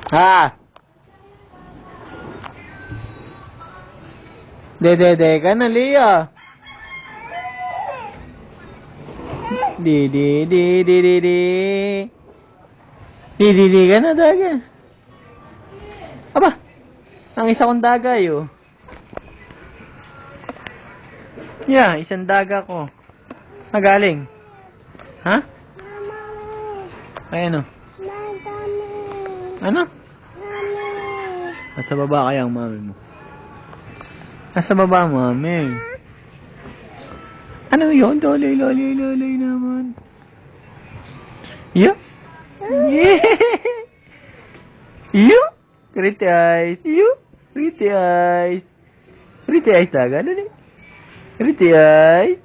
Ha? De ka na, Leah. Di. Di ka na, daga. Aba, ang isa kong daga, yo. Yeah, isang daga ko. Magaling. Ha? Ay, ano? Ano? Nasa baba kaya ang mami mo? Nasa baba, mami. Ano yun? Loloy naman. Yeah? Yeah! You? Pretty eyes. You? Pretty eyes. Pretty eyes daga. Ano ni? Pretty eyes.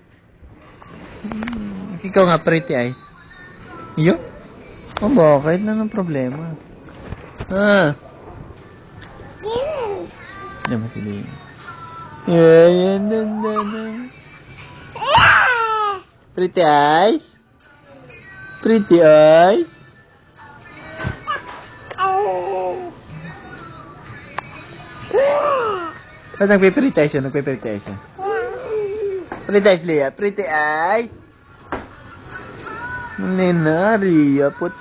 Ikaw nga, pretty eyes. You? Oh, bakit? Ano ang problema? Ah. Diyan ba sila yun? Yan. Pretty eyes? Pretty eyes? Ba't nagpe-pretty eyes yun? Nagpe-pretty eyes yun? Pretty eyes, Leah? Pretty eyes? Nina, Ria, put.